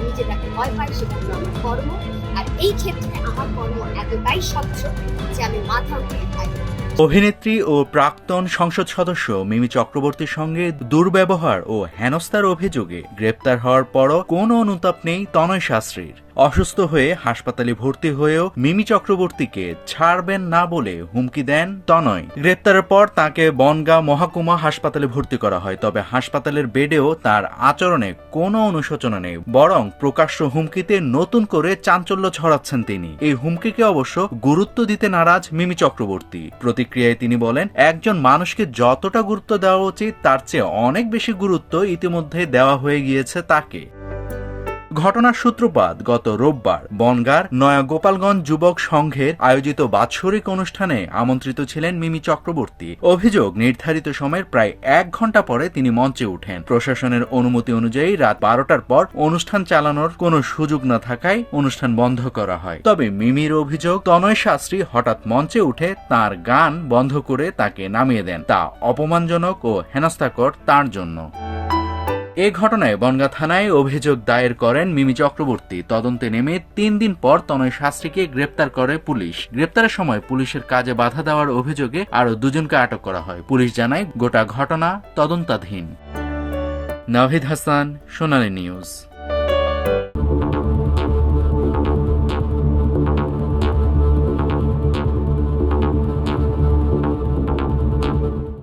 আমি যেটাকে ভয় পাই সেটা হলো আমার কর্ম। আর এই ক্ষেত্রে আমার কর্ম এতটাই স্বচ্ছ যে আমি মাথা উঠিয়ে তাই। অভিনেত্রী ও প্রাক্তন সংসদ সদস্য মিমি চক্রবর্তীর সঙ্গে দুর্ব্যবহার ও হেনস্থার অভিযোগে গ্রেপ্তার হওয়ার পরও কোনো অনুতাপ নেই তনয় শাস্ত্রীর। অসুস্থ হয়ে হাসপাতালে ভর্তি হয়েও মিমি চক্রবর্তীকে ছাড়বেন না বলে হুমকি দেন তনয়। গ্রেপ্তারের পর তাকে বনগাঁ মহকুমা হাসপাতালে ভর্তি করা হয়, তবে হাসপাতালের বেডেও তার আচরণে কোনো অনুশোচনা নেই, বরং প্রকাশ্য হুমকিতে নতুন করে চাঞ্চল্য ছড়াচ্ছেন তিনি। এই হুমকিকে অবশ্য গুরুত্ব দিতে নারাজ মিমি চক্রবর্তী। প্রতিক্রিয়ায় তিনি বলেন, একজন মানুষকে যতটা গুরুত্ব দেওয়া উচিত তার চেয়ে অনেক বেশি গুরুত্ব ইতিমধ্যে দেওয়া হয়ে গিয়েছে তাকে। ঘটনার সূত্রপাত গত রোববার বনগাঁর নয়া গোপালগঞ্জ যুবক সংঘের আয়োজিত বাৎসরিক অনুষ্ঠানে আমন্ত্রিত ছিলেন মিমি চক্রবর্তী। অভিযোগ, নির্ধারিত সময়ের প্রায় 1 ঘন্টা পরে তিনি মঞ্চে উঠেন। প্রশাসনের অনুমতি অনুযায়ী রাত 12টার পর অনুষ্ঠান চালানোর কোনো সুযোগ না থাকায় অনুষ্ঠান বন্ধ করা হয়। তবে মিমির অভিযোগ, তনয় শাস্ত্রী হঠাৎ মঞ্চে উঠে তার গান বন্ধ করে তাকে নামিয়ে দেন। তা অপমানজনক ও হেনস্থাকর তার জন্য। এ ঘটনায় বনগাঁ থানায় অভিযোগ দায়ের করেন মিমি চক্রবর্তী। তদন্তে নেমে 3 দিন পর তনয় শাস্ত্রীকে গ্রেপ্তার করে পুলিশ। গ্রেপ্তারের সময় পুলিশের কাজে বাধা দেওয়ার অভিযোগে আরও 2 জনকে আটক করা হয়। পুলিশ জানায় গোটা ঘটনা তদন্তাধীন। নাভিদ হাসান, সোনালী নিউজ।